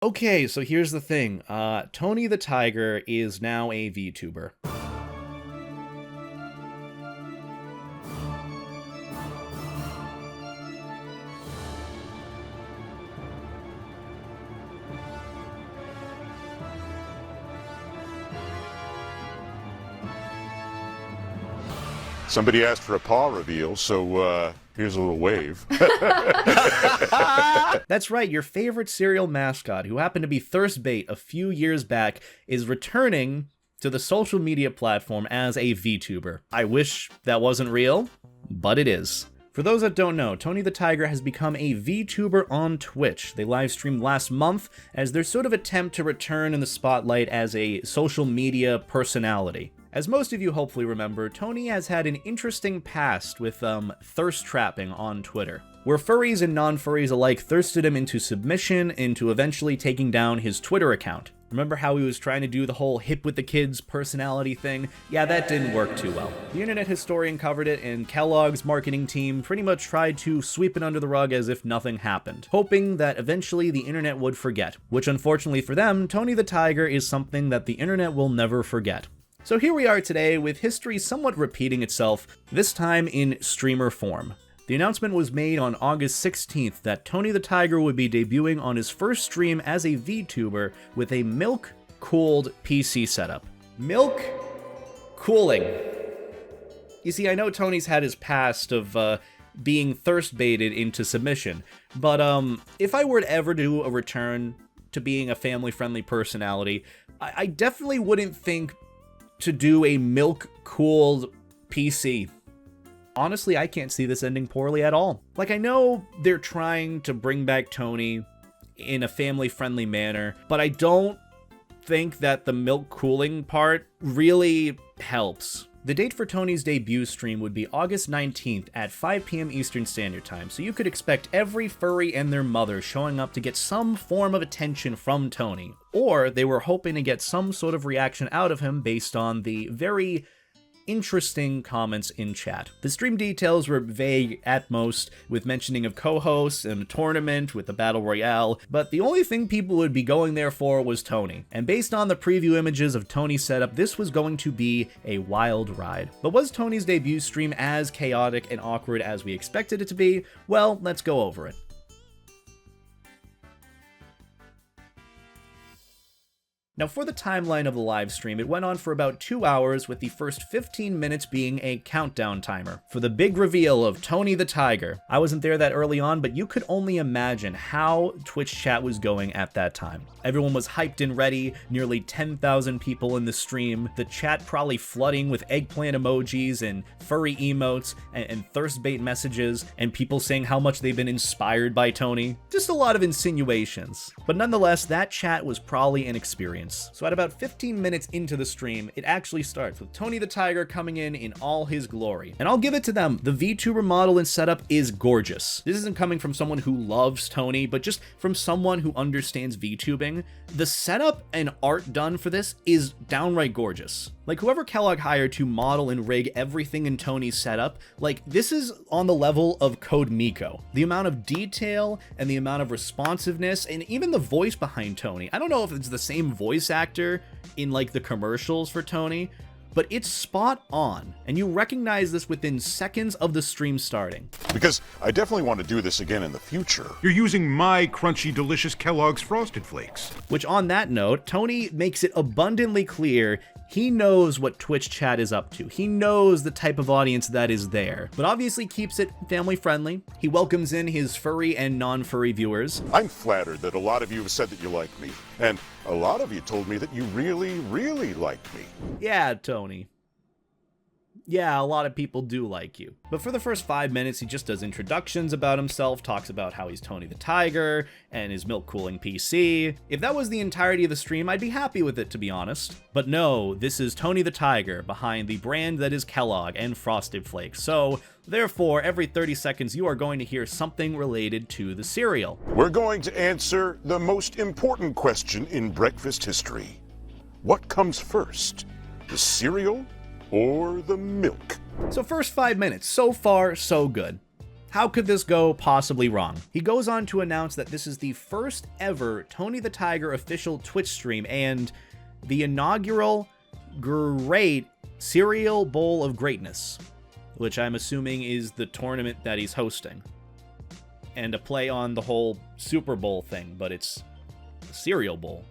Okay, so here's the thing. Tony the Tiger is now a VTuber. Somebody asked for a paw reveal, so here's a little wave. That's right, your favorite cereal mascot, who happened to be Thirstbait a few years back, is returning to the social media platform as a VTuber. I wish that wasn't real, but it is. For those that don't know, Tony the Tiger has become a VTuber on Twitch. They live streamed last month as their sort of attempt to return in the spotlight as a social media personality. As most of you hopefully remember, Tony has had an interesting past with thirst trapping on Twitter, where furries and non-furries alike thirsted him into submission, into eventually taking down his Twitter account. Remember how he was trying to do the whole hip with the kids personality thing? Yeah, that didn't work too well. The internet historian covered it, and Kellogg's marketing team pretty much tried to sweep it under the rug as if nothing happened, hoping that eventually the internet would forget, which unfortunately for them, Tony the Tiger is something that the internet will never forget. So here we are today with history somewhat repeating itself, this time in streamer form. The announcement was made on August 16th that Tony the Tiger would be debuting on his first stream as a VTuber with a milk-cooled PC setup. Milk cooling. You see, I know Tony's had his past of being thirst-baited into submission, but if I were to ever do a return to being a family-friendly personality, I definitely wouldn't think to do a milk-cooled PC. Honestly, I can't see this ending poorly at all. Like, I know they're trying to bring back Tony in a family-friendly manner, but I don't think that the milk cooling part really helps. The date for Tony's debut stream would be August 19th at 5 p.m. Eastern Standard Time, so you could expect every furry and their mother showing up to get some form of attention from Tony. Or they were hoping to get some sort of reaction out of him based on the very interesting comments in chat. The stream details were vague at most, with mentioning of co-hosts and a tournament with the Battle Royale, but the only thing people would be going there for was Tony. And based on the preview images of Tony's setup, this was going to be a wild ride. But was Tony's debut stream as chaotic and awkward as we expected it to be? Well, let's go over it. Now, for the timeline of the live stream, it went on for about 2 hours, with the first 15 minutes being a countdown timer for the big reveal of Tony the Tiger. I wasn't there that early on, but you could only imagine how Twitch chat was going at that time. Everyone was hyped and ready, nearly 10,000 people in the stream, the chat probably flooding with eggplant emojis and furry emotes and thirst bait messages, and people saying how much they've been inspired by Tony. Just a lot of insinuations. But nonetheless, that chat was probably an experience. So at about 15 minutes into the stream, it actually starts with Tony the Tiger coming in all his glory. And I'll give it to them, the VTuber model and setup is gorgeous. This isn't coming from someone who loves Tony, but just from someone who understands VTubing. The setup and art done for this is downright gorgeous. Like, whoever Kellogg hired to model and rig everything in Tony's setup, like, this is on the level of Code Miko. The amount of detail and the amount of responsiveness and even the voice behind Tony. I don't know if it's the same voice actor in, like, the commercials for Tony, but it's spot on, and you recognize this within seconds of the stream starting. Because I definitely want to do this again in the future. You're using my crunchy, delicious Kellogg's Frosted Flakes. Which, on that note, Tony makes it abundantly clear he knows what Twitch chat is up to. He knows the type of audience that is there, but obviously keeps it family friendly. He welcomes in his furry and non-furry viewers. I'm flattered that a lot of you have said that you like me, and a lot of you told me that you really, really like me. Yeah, Tony. Yeah, a lot of people do like you. But for the first 5 minutes, he just does introductions about himself, talks about how he's Tony the Tiger, and his milk cooling PC. If that was the entirety of the stream, I'd be happy with it, to be honest. But no, this is Tony the Tiger, behind the brand that is Kellogg and Frosted Flakes. So, therefore, every 30 seconds, you are going to hear something related to the cereal. We're going to answer the most important question in breakfast history. What comes first, the cereal or the milk? So first 5 minutes, so far, so good. How could this go possibly wrong? He goes on to announce that this is the first ever Tony the Tiger official Twitch stream and the inaugural Great Cereal Bowl of Greatness, which I'm assuming is the tournament that he's hosting. And a play on the whole Super Bowl thing, but it's a cereal bowl.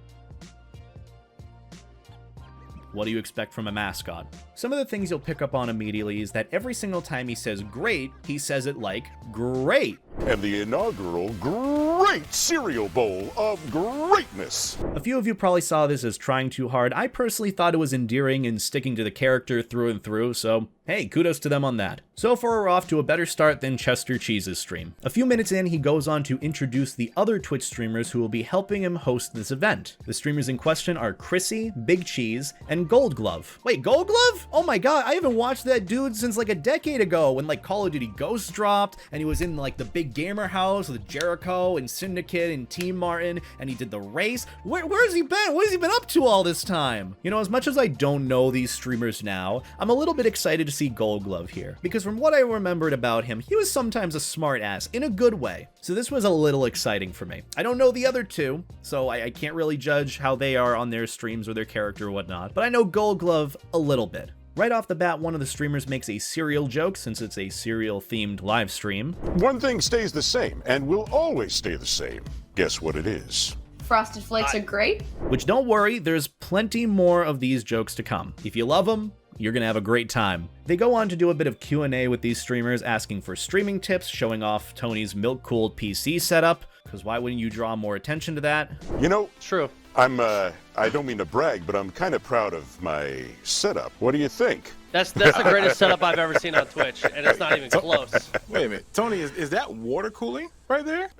What do you expect from a mascot? Some of the things you'll pick up on immediately is that every single time he says great, he says it like great. And the inaugural Great Cereal Bowl of Greatness. A few of you probably saw this as trying too hard. I personally thought it was endearing and sticking to the character through and through, so hey, kudos to them on that. So far we're off to a better start than Chester Cheese's stream. A few minutes in, he goes on to introduce the other Twitch streamers who will be helping him host this event. The streamers in question are Chrissy, Big Cheese, and Gold Glove. Wait, Gold Glove? Oh my god, I haven't watched that dude since like a decade ago when like Call of Duty Ghost dropped and he was in like the big gamer house with Jericho and Syndicate and Team Martin and he did the race. Where has he been? What has he been up to all this time? You know, as much as I don't know these streamers now, I'm a little bit excited to see Gold Glove here, because from what I remembered about him, he was sometimes a smart ass in a good way. So this was a little exciting for me. I don't know the other two, so I can't really judge how they are on their streams or their character or whatnot, but I know Gold Glove a little bit. Right off the bat, one of the streamers makes a cereal joke since it's a cereal-themed live stream. One thing stays the same and will always stay the same. Guess what it is? Frosted Flakes are great. Which, don't worry, there's plenty more of these jokes to come. If you love them, you're gonna have a great time. They go on to do a bit of Q&A with these streamers, asking for streaming tips, showing off Tony's milk-cooled PC setup, because why wouldn't you draw more attention to that? You know, True. I don't mean to brag, but I'm kind of proud of my setup. What do you think? That's the greatest setup I've ever seen on Twitch, and it's not even close. Wait a minute, Tony, is that water cooling right there?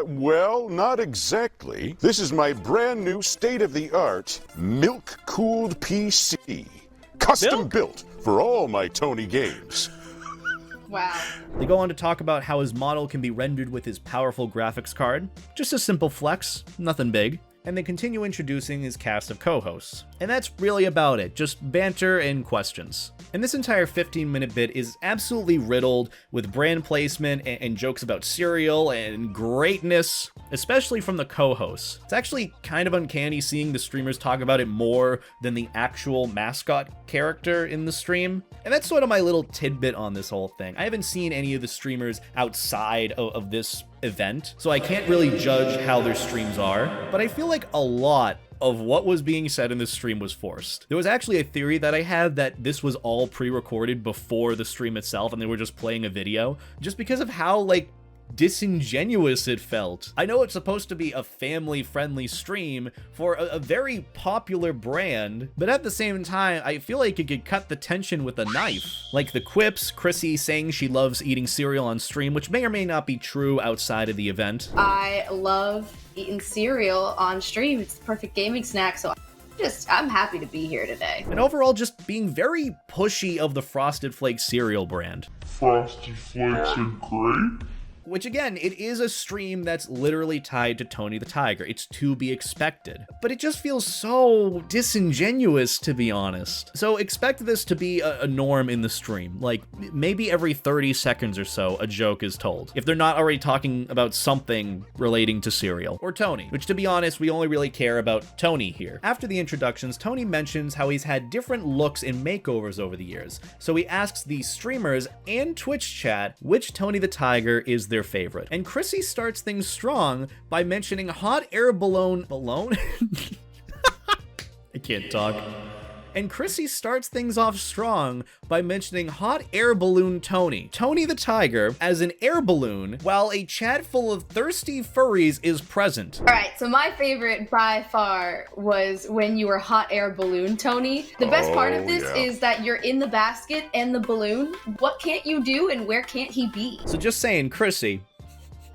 Well, not exactly. This is my brand new state-of-the-art milk-cooled PC. Custom built for all my Tony games. Wow. They go on to talk about how his model can be rendered with his powerful graphics card. Just a simple flex, nothing big. And they continue introducing his cast of co-hosts. And that's really about it, just banter and questions. And this entire 15-minute bit is absolutely riddled with brand placement and jokes about cereal and greatness, especially from the co-hosts. It's actually kind of uncanny seeing the streamers talk about it more than the actual mascot character in the stream. And that's sort of my little tidbit on this whole thing. I haven't seen any of the streamers outside of this event, so I can't really judge how their streams are, but I feel like a lot of what was being said in this stream was forced. There was actually a theory that I had that this was all pre-recorded before the stream itself and they were just playing a video, just because of how, like, disingenuous it felt. I know it's supposed to be a family-friendly stream for a very popular brand, but at the same time, I feel like it could cut the tension with a knife. Like the quips, Chrissy saying she loves eating cereal on stream, which may or may not be true outside of the event. I love eating cereal on stream. It's the perfect gaming snack, so I'm happy to be here today. And overall, just being very pushy of the Frosted Flakes cereal brand. Frosted Flakes are great. Which again, it is a stream that's literally tied to Tony the Tiger. It's to be expected. But it just feels so disingenuous, to be honest. So expect this to be a norm in the stream. Like, maybe every 30 seconds or so, a joke is told. If they're not already talking about something relating to cereal. Or Tony. Which, to be honest, we only really care about Tony here. After the introductions, Tony mentions how he's had different looks and makeovers over the years. So he asks the streamers and Twitch chat which Tony the Tiger is their favorite. And Chrissy starts things strong by mentioning hot air balloon... I can't talk. And Chrissy starts things off strong by mentioning hot air balloon Tony the Tiger, as an air balloon, while a chat full of thirsty furries is present. All right, so my favorite by far was when you were hot air balloon Tony. The best part of this is that you're in the basket and the balloon. What can't you do and where can't he be? So just saying, Chrissy,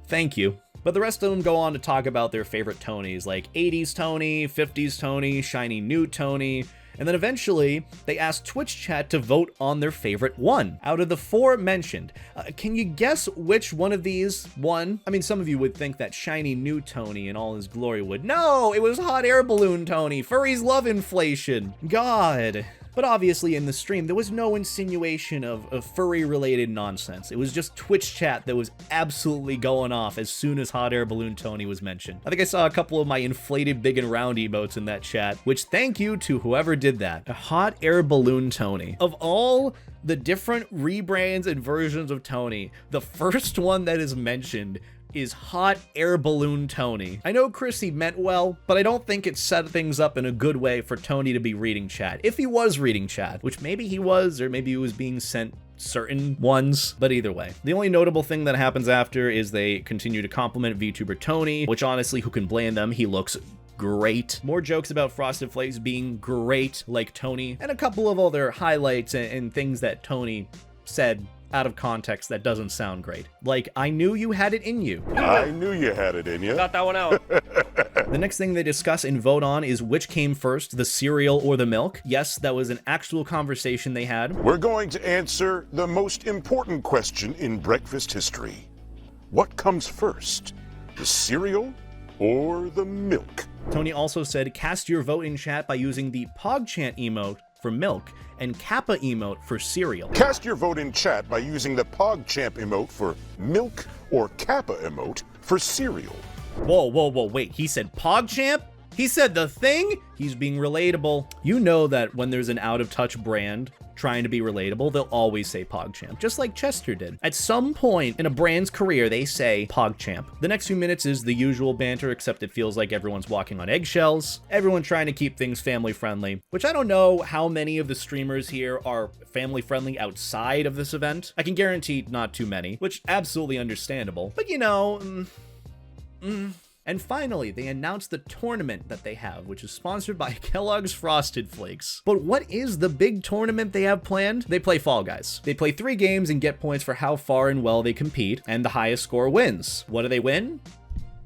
thank you. But the rest of them go on to talk about their favorite Tonys, like 80s Tony, 50s Tony, shiny new Tony. And then eventually, they asked Twitch chat to vote on their favorite one. Out of the four mentioned, can you guess which one of these won? I mean, some of you would think that shiny new Tony in all his glory would. No, it was hot air balloon Tony. Furries love inflation. God. But obviously in the stream, there was no insinuation of furry-related nonsense. It was just Twitch chat that was absolutely going off as soon as Hot Air Balloon Tony was mentioned. I think I saw a couple of my inflated big and round emotes in that chat, which thank you to whoever did that. Hot Air Balloon Tony. Of all the different rebrands and versions of Tony, the first one that is mentioned is Hot Air Balloon Tony. I know Chrissy meant well, but I don't think it set things up in a good way for Tony to be reading chat. If he was reading chat, which maybe he was, or maybe he was being sent certain ones, but either way. The only notable thing that happens after is they continue to compliment VTuber Tony, which honestly, who can blame them? He looks great. More jokes about Frosted Flakes being great, like Tony, and a couple of other highlights and things that Tony said out of context that doesn't sound great. Like, I knew you had it in you. I knew you had it in you. Got that one out. The next thing they discuss and vote on is which came first, the cereal or the milk. Yes, that was an actual conversation they had. We're going to answer the most important question in breakfast history. What comes first, the cereal or the milk? Tony also said, cast your vote in chat by using the PogChant emote for milk and Kappa emote for cereal. Cast your vote in chat by using the PogChamp emote for milk or Kappa emote for cereal. Whoa, wait, he said PogChamp? He said the thing? He's being relatable. You know that when there's an out-of-touch brand trying to be relatable, they'll always say PogChamp, just like Chester did. At some point in a brand's career, they say PogChamp. The next few minutes is the usual banter, except it feels like everyone's walking on eggshells. Everyone trying to keep things family-friendly, which I don't know how many of the streamers here are family-friendly outside of this event. I can guarantee not too many, which absolutely understandable. But you know, And finally, they announced the tournament that they have, which is sponsored by Kellogg's Frosted Flakes. But what is the big tournament they have planned? They play Fall Guys. They play 3 games and get points for how far and well they compete, and the highest score wins. What do they win?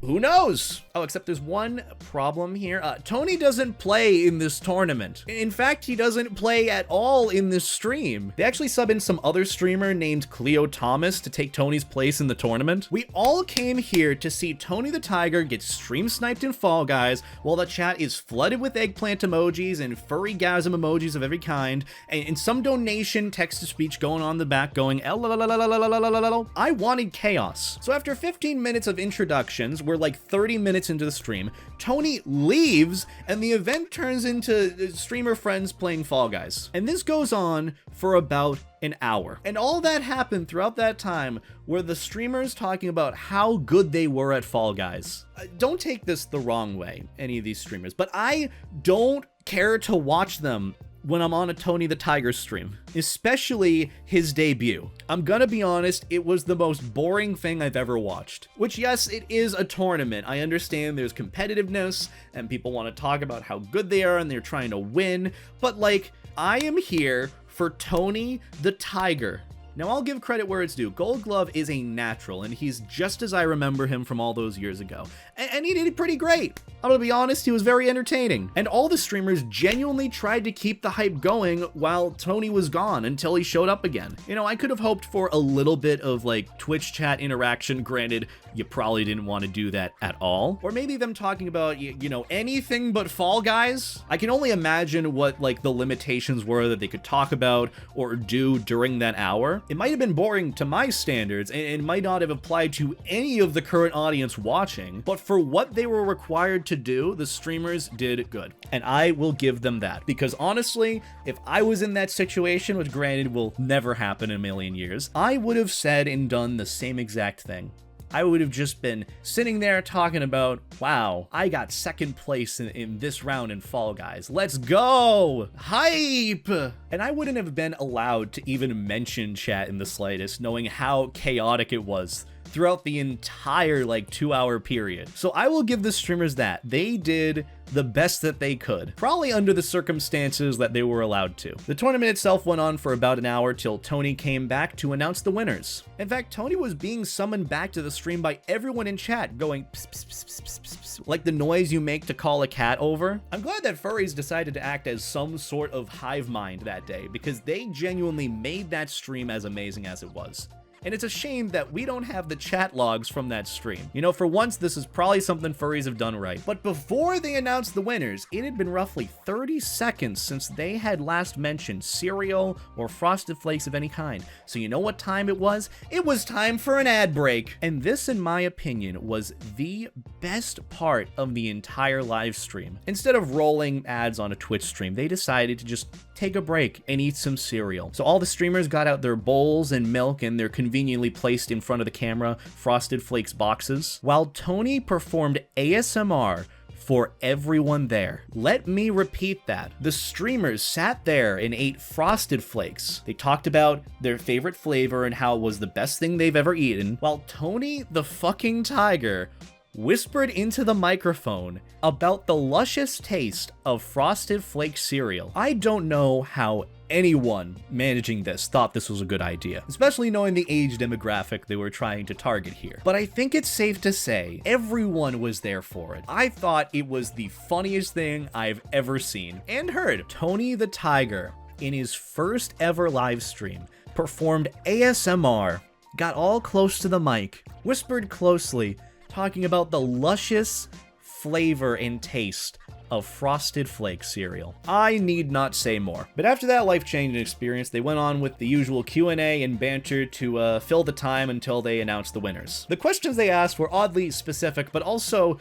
Who knows? Oh, except there's one problem here. Tony doesn't play in this tournament. In fact, he doesn't play at all in this stream. They actually sub in some other streamer named Cleo Thomas to take Tony's place in the tournament. We all came here to see Tony the Tiger get stream sniped in Fall Guys while the chat is flooded with eggplant emojis and furry gasm emojis of every kind, and some donation text-to-speech going on in the back going, I wanted chaos. So after 15 minutes of introductions, we're like 30 minutes into the stream, Tony leaves and the event turns into streamer friends playing Fall Guys. And this goes on for about an hour. And all that happened throughout that time were the streamers talking about how good they were at Fall Guys. Don't take this the wrong way, any of these streamers, but I don't care to watch them when I'm on a Tony the Tiger stream, especially his debut. I'm gonna be honest, it was the most boring thing I've ever watched. Which, yes, it is a tournament. I understand there's competitiveness and people want to talk about how good they are and they're trying to win, but like, I am here for Tony the Tiger. Now, I'll give credit where it's due. Gold Glove is a natural, and he's just as I remember him from all those years ago. And he did pretty great. I'm gonna be honest, he was very entertaining. And all the streamers genuinely tried to keep the hype going while Tony was gone until he showed up again. You know, I could have hoped for a little bit of like Twitch chat interaction. Granted, you probably didn't want to do that at all. Or maybe them talking about, you know, anything but Fall Guys. I can only imagine what like the limitations were that they could talk about or do during that hour. It might have been boring to my standards and might not have applied to any of the current audience watching, but for what they were required to do, the streamers did good. And I will give them that, because honestly, if I was in that situation, which granted will never happen in a million years, I would have said and done the same exact thing. I would have just been sitting there talking about, wow, I got second place in this round in Fall Guys. Let's go! Hype! And I wouldn't have been allowed to even mention chat in the slightest, knowing how chaotic it was throughout the entire like 2-hour period. So I will give the streamers that. They did the best that they could, probably under the circumstances that they were allowed to. The tournament itself went on for about an hour till Tony came back to announce the winners. In fact, Tony was being summoned back to the stream by everyone in chat going pss, pss, pss, pss, pss, pss, like the noise you make to call a cat over. I'm glad that furries decided to act as some sort of hive mind that day, because they genuinely made that stream as amazing as it was. and it's a shame that we don't have the chat logs from that stream. You know, for once, this is probably something furries have done right. But before they announced the winners, it had been roughly 30 seconds since they had last mentioned cereal or Frosted Flakes of any kind. So you know what time it was? It was time for an ad break. And this, in my opinion, was the best part of the entire live stream. Instead of rolling ads on a Twitch stream, they decided to just take a break and eat some cereal. So all the streamers got out their bowls and milk and their conveniently placed in front of the camera Frosted Flakes boxes, while Tony performed ASMR for everyone there. Let me repeat that. The streamers sat there and ate Frosted Flakes. They talked about their favorite flavor and how it was the best thing they've ever eaten, while Tony the fucking Tiger whispered into the microphone about the luscious taste of Frosted Flakes cereal. I don't know how anyone managing this thought this was a good idea, especially knowing the age demographic they were trying to target here. But I think it's safe to say everyone was there for it. I thought it was the funniest thing I've ever seen and heard. Tony the Tiger, in his first ever live stream, performed ASMR, got all close to the mic, whispered closely, talking about the luscious flavor and taste of Frosted Flakes cereal. I need not say more. But after that life-changing experience, they went on with the usual Q&A and banter to fill the time until they announced the winners. The questions they asked were oddly specific, but also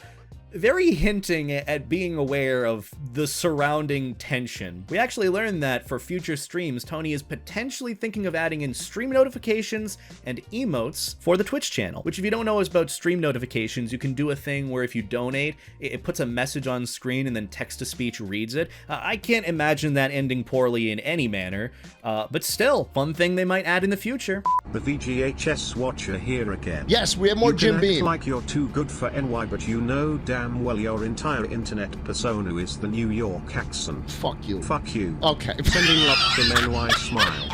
very hinting at being aware of the surrounding tension. We actually learned that for future streams, Tony is potentially thinking of adding in stream notifications and emotes for the Twitch channel, which if you don't know is about stream notifications, you can do a thing where if you donate, it puts a message on screen and then text-to-speech reads it. I can't imagine that ending poorly in any manner, but still, fun thing they might add in the future. The VGHS watcher here again. Yes, we have more Jim Beam. You can act like you're too good for NY, but you know damn well your entire internet persona is the New York accent. Fuck you. Fuck you. Okay. Sending love from NY Smile.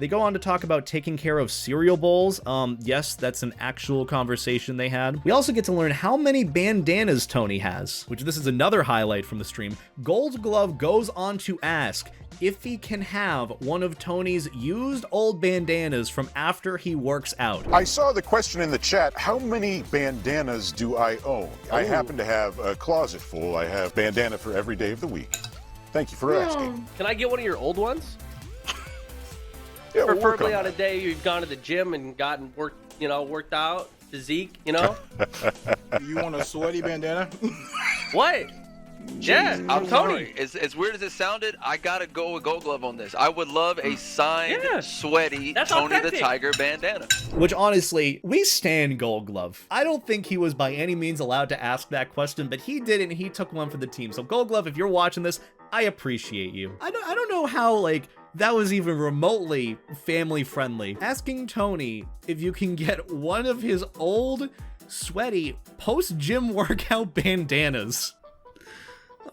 They go on to talk about taking care of cereal bowls. Yes, that's an actual conversation they had. We also get to learn how many bandanas Tony has, which this is another highlight from the stream. Gold Glove goes on to ask if he can have one of Tony's used old bandanas from after he works out. I saw the question in the chat, how many bandanas do I own? I happen to have a closet full. I have bandana for every day of the week. Thank you for asking. Can I get one of your old ones? Yeah, we'll work Preferably on on a that. day you've gone to the gym and gotten worked out, physique, you know? You want a sweaty bandana? What? Yeah, I'm Tony. sorry. As weird as it sounded, I gotta go with Gold Glove on this. I would love a signed, sweaty That's Tony authentic. the Tiger bandana. Which honestly, we stan Gold Glove. I don't think he was by any means allowed to ask that question, but he did it and he took one for the team. So Gold Glove, if you're watching this, I appreciate you. I don't know how, like, that was even remotely family friendly. Asking Tony if you can get one of his old, sweaty, post-gym workout bandanas.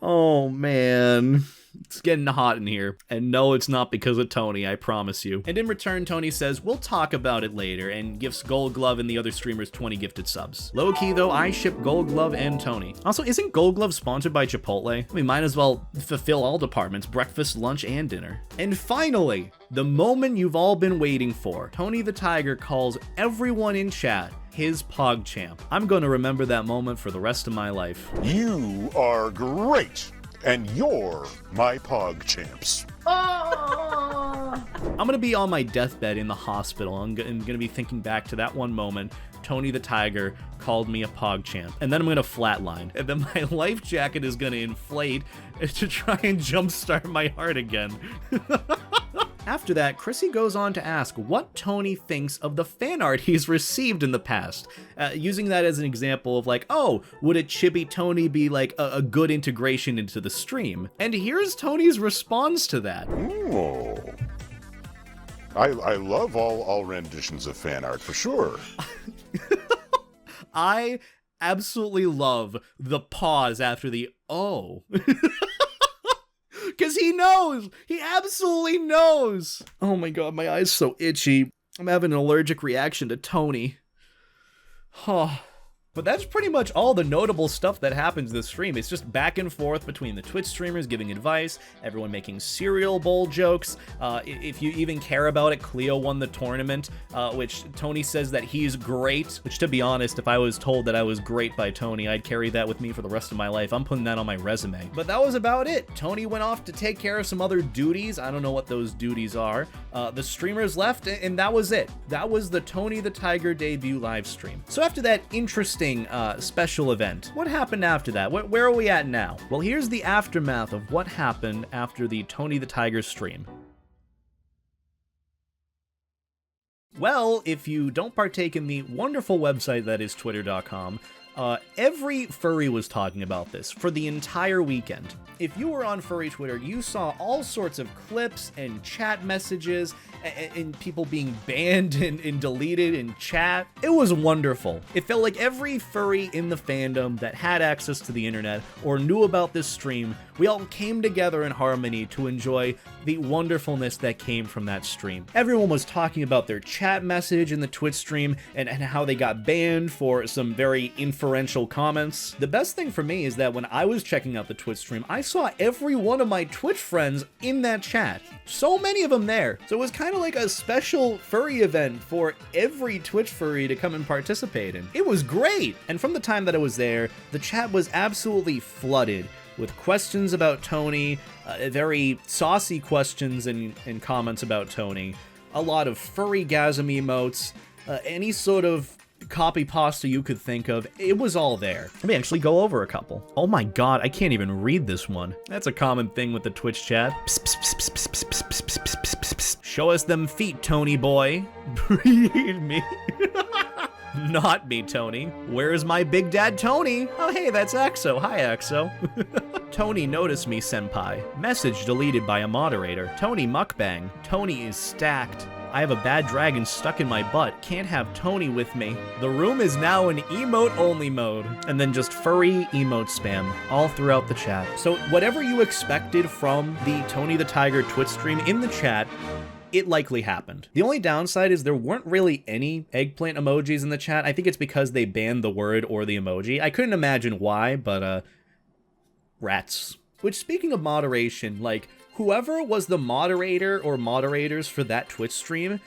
Oh, man. It's getting hot in here. And no, it's not because of Tony, I promise you. And in return, Tony says, we'll talk about it later, and gifts Gold Glove and the other streamers 20 gifted subs. Low-key, though, I ship Gold Glove and Tony. Also, isn't Gold Glove sponsored by Chipotle? We might as well fulfill all departments, breakfast, lunch, and dinner. And finally, the moment you've all been waiting for. Tony the Tiger calls everyone in chat his PogChamp. I'm going to remember that moment for the rest of my life. You are great, and you're my PogChamps. Oh. I'm going to be on my deathbed in the hospital. I'm going to be thinking back to that one moment Tony the Tiger called me a PogChamp. And then I'm going to flatline. And then my life jacket is going to inflate to try and jumpstart my heart again. After that, Chrissy goes on to ask what Tony thinks of the fan art he's received in the past, using that as an example of like, oh, would a chibi Tony be like a good integration into the stream? And here's Tony's response to that. Oh. I love all renditions of fan art, for sure. I absolutely love the pause after the oh. Because he knows! He absolutely knows! Oh my god, my eye's so itchy. I'm having an allergic reaction to Tony. Oh. But that's pretty much all the notable stuff that happens this stream. It's just back and forth between the Twitch streamers giving advice, everyone making cereal bowl jokes. If you even care about it, Cleo won the tournament, which Tony says that he's great, which to be honest, if I was told that I was great by Tony, I'd carry that with me for the rest of my life. I'm putting that on my resume. But that was about it. Tony went off to take care of some other duties. I don't know what those duties are. The streamers left, and that was it. That was the Tony the Tiger debut live stream. So after that interesting special event, what happened after that? Where are we at now? Well, here's the aftermath of what happened after the Tony the Tiger stream. Well, if you don't partake in the wonderful website that is twitter.com, every furry was talking about this for the entire weekend. If you were on furry Twitter, you saw all sorts of clips and chat messages and people being banned and deleted in chat. It was wonderful. It felt like every furry in the fandom that had access to the internet or knew about this stream, we all came together in harmony to enjoy the wonderfulness that came from that stream. Everyone was talking about their chat message in the Twitch stream and how they got banned for some very inferential comments. The best thing for me is that when I was checking out the Twitch stream, I saw every one of my Twitch friends in that chat. So many of them there. So it was kind of like a special furry event for every Twitch furry to come and participate in. It was great! And from the time that I was there, the chat was absolutely flooded with questions about Tony, very saucy questions and comments about Tony, a lot of furry-gasm emotes, any sort of copy pasta you could think of. It was all there. Let me actually go over a couple. Oh my god, I can't even read this one. That's a common thing with the Twitch chat. Show us them feet, Tony boy. Breed me. Not me, Tony. Where's my big dad, Tony? Oh, hey, that's Exo. Hi, Exo. Tony, notice me, senpai. Message deleted by a moderator. Tony mukbang. Tony is stacked. I have a bad dragon stuck in my butt. Can't have Tony with me. The room is now in emote-only mode. And then just furry emote spam all throughout the chat. So whatever you expected from the Tony the Tiger Twitch stream in the chat, it likely happened. The only downside is there weren't really any eggplant emojis in the chat. I think it's because they banned the word or the emoji. I couldn't imagine why, but rats. Which, speaking of moderation, like, whoever was the moderator or moderators for that Twitch stream,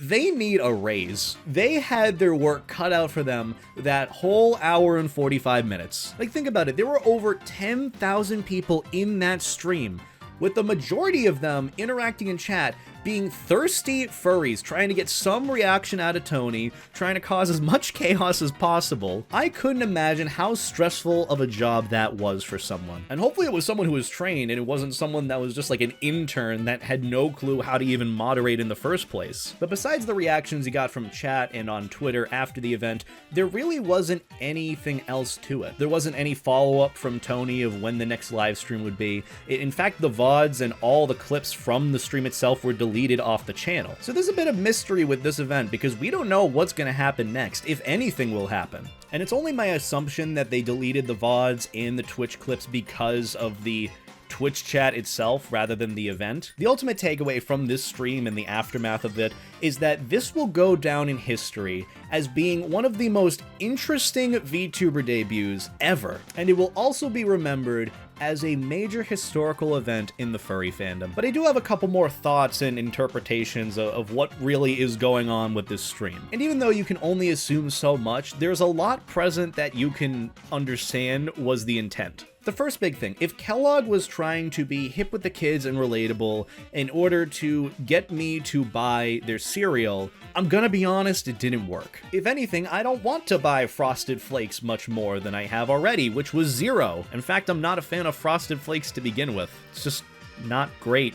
they need a raise. They had their work cut out for them that whole hour and 45 minutes. Like, think about it. There were over 10,000 people in that stream, with the majority of them interacting in chat being thirsty furries, trying to get some reaction out of Tony, trying to cause as much chaos as possible. I couldn't imagine how stressful of a job that was for someone. And hopefully it was someone who was trained and it wasn't someone that was just like an intern that had no clue how to even moderate in the first place. But besides the reactions he got from chat and on Twitter after the event, there really wasn't anything else to it. There wasn't any follow-up from Tony of when the next live stream would be. In fact, the VODs and all the clips from the stream itself were deleted off the channel. So there's a bit of mystery with this event because we don't know what's going to happen next, if anything will happen. And it's only my assumption that they deleted the VODs and the Twitch clips because of the Twitch chat itself rather than the event. The ultimate takeaway from this stream and the aftermath of it is that this will go down in history as being one of the most interesting VTuber debuts ever, and it will also be remembered as a major historical event in the furry fandom. But I do have a couple more thoughts and interpretations of what really is going on with this stream. And even though you can only assume so much, there's a lot present that you can understand was the intent. The first big thing, if Kellogg was trying to be hip with the kids and relatable in order to get me to buy their cereal, I'm gonna be honest, it didn't work. If anything, I don't want to buy Frosted Flakes much more than I have already, which was zero. In fact, I'm not a fan of Frosted Flakes to begin with. It's just not great.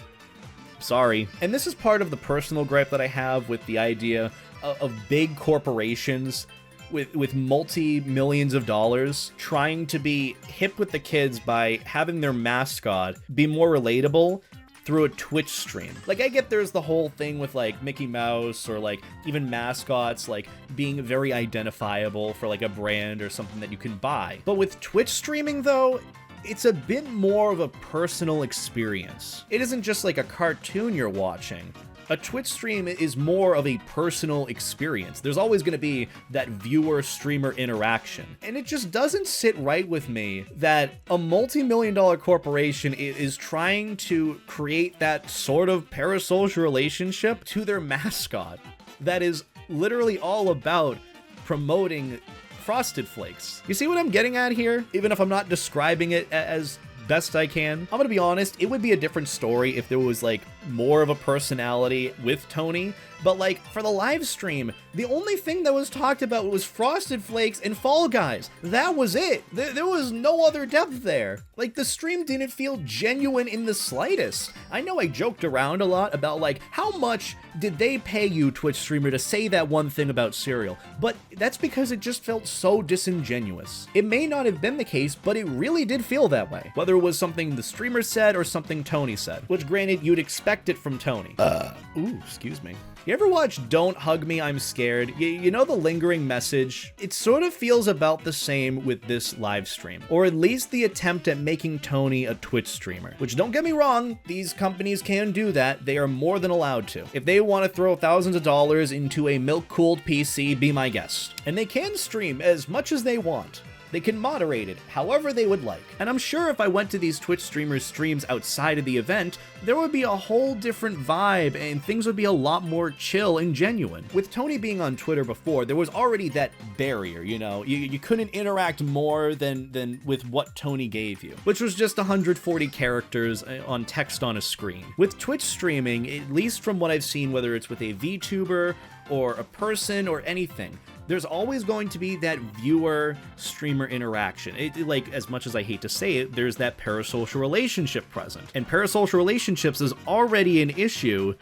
Sorry. And this is part of the personal gripe that I have with the idea of big corporations with multi-millions of dollars trying to be hip with the kids by having their mascot be more relatable through a Twitch stream. Like, I get there's the whole thing with like Mickey Mouse or like even mascots like being very identifiable for like a brand or something that you can buy. But with Twitch streaming though, it's a bit more of a personal experience. It isn't just like a cartoon you're watching. A Twitch stream is more of a personal experience. There's always going to be that viewer-streamer interaction. And it just doesn't sit right with me that a multi-million-dollar corporation is trying to create that sort of parasocial relationship to their mascot that is literally all about promoting Frosted Flakes. You see what I'm getting at here? Even if I'm not describing it as best I can. I'm gonna be honest, it would be a different story if there was like more of a personality with Tony, but like for the live stream, the only thing that was talked about was Frosted Flakes and Fall Guys. That was it. There was no other depth there. Like the stream didn't feel genuine in the slightest. I know I joked around a lot about like, how much did they pay you, Twitch streamer, to say that one thing about cereal? But that's because it just felt so disingenuous. It may not have been the case, but it really did feel that way. Whether it was something the streamer said or something Tony said, which granted, you'd expect it from Tony. Ooh, excuse me. You ever watch Don't Hug Me, I'm Scared? You know the lingering message? It sort of feels about the same with this live stream, or at least the attempt at making Tony a Twitch streamer, which don't get me wrong, these companies can do that. They are more than allowed to. If they want to throw thousands of dollars into a milk-cooled PC, be my guest. And they can stream as much as they want. They can moderate it however they would like. And I'm sure if I went to these Twitch streamers' streams outside of the event, there would be a whole different vibe and things would be a lot more chill and genuine. With Tony being on Twitter before, there was already that barrier, you know? You couldn't interact more than with what Tony gave you, which was just 140 characters on text on a screen. With Twitch streaming, at least from what I've seen, whether it's with a VTuber or a person or anything, there's always going to be that viewer-streamer interaction. Like, as much as I hate to say it, there's that parasocial relationship present. And parasocial relationships is already an issue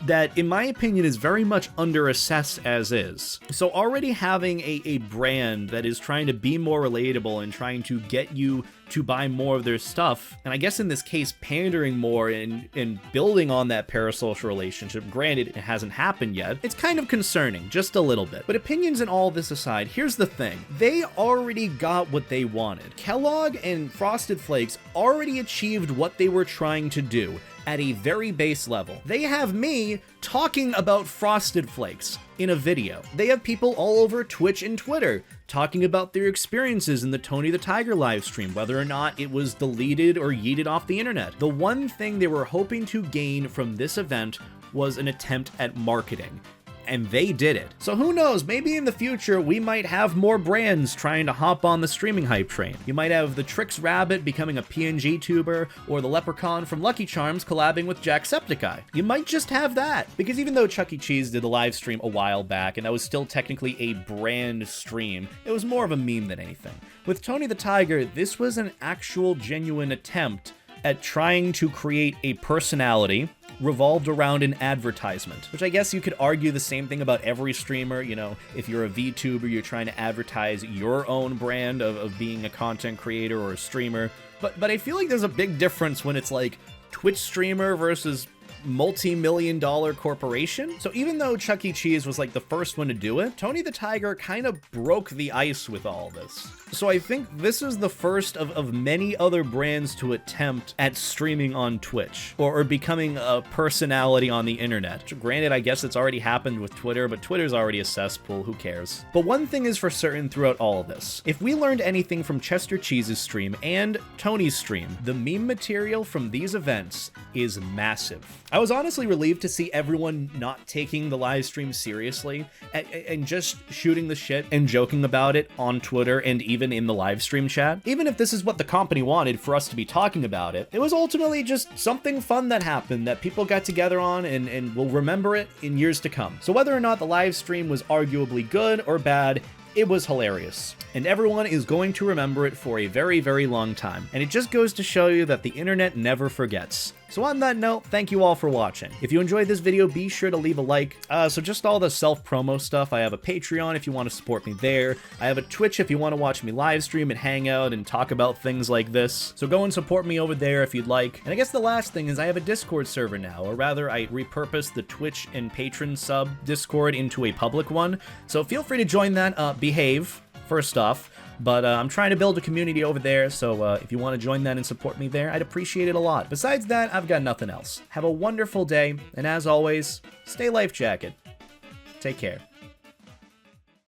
that, in my opinion, is very much underassessed as is. So already having a brand that is trying to be more relatable and trying to get you to buy more of their stuff, and I guess in this case, pandering more and building on that parasocial relationship, granted, it hasn't happened yet, it's kind of concerning, just a little bit. But opinions and all this aside, here's the thing. They already got what they wanted. Kellogg and Frosted Flakes already achieved what they were trying to do at a very base level. They have me talking about Frosted Flakes in a video. They have people all over Twitch and Twitter talking about their experiences in the Tony the Tiger livestream, whether or not it was deleted or yeeted off the internet. The one thing they were hoping to gain from this event was an attempt at marketing. And they did it. So who knows, maybe in the future we might have more brands trying to hop on the streaming hype train. You might have the Trix Rabbit becoming a PNG tuber, or the Leprechaun from Lucky Charms collabing with Jacksepticeye. You might just have that. Because even though Chuck E. Cheese did a live stream a while back, and that was still technically a brand stream, it was more of a meme than anything. With Tony the Tiger, this was an actual genuine attempt at trying to create a personality revolved around an advertisement, which I guess you could argue the same thing about every streamer. You know, if you're a VTuber, you're trying to advertise your own brand of being a content creator or a streamer. But I feel like there's a big difference when it's like Twitch streamer versus multi-million-dollar corporation. So even though Chuck E. Cheese was like the first one to do it, Tony the Tiger kind of broke the ice with all this. So I think this is the first of many other brands to attempt at streaming on Twitch or becoming a personality on the internet. Granted, I guess it's already happened with Twitter, but Twitter's already a cesspool, who cares? But one thing is for certain throughout all of this. If we learned anything from Chester Cheese's stream and Tony's stream, the meme material from these events is massive. I was honestly relieved to see everyone not taking the live stream seriously and just shooting the shit and joking about it on Twitter and even in the live stream chat. Even if this is what the company wanted for us to be talking about it, it was ultimately just something fun that happened that people got together on and will remember it in years to come. So whether or not the live stream was arguably good or bad, it was hilarious, and everyone is going to remember it for a very, very long time. And it just goes to show you that the internet never forgets. So on that note, thank you all for watching. If you enjoyed this video, be sure to leave a like. So just all the self-promo stuff. I have a Patreon if you want to support me there. I have a Twitch if you want to watch me live stream and hang out and talk about things like this. So go and support me over there if you'd like. And I guess the last thing is I have a Discord server now, or rather I repurposed the Twitch and Patron sub Discord into a public one. So feel free to join that. Behave. first off. But I'm trying to build a community over there, so if you want to join that and support me there, I'd appreciate it a lot. Besides that, I've got nothing else. Have a wonderful day, and as always, stay life jacket. Take care.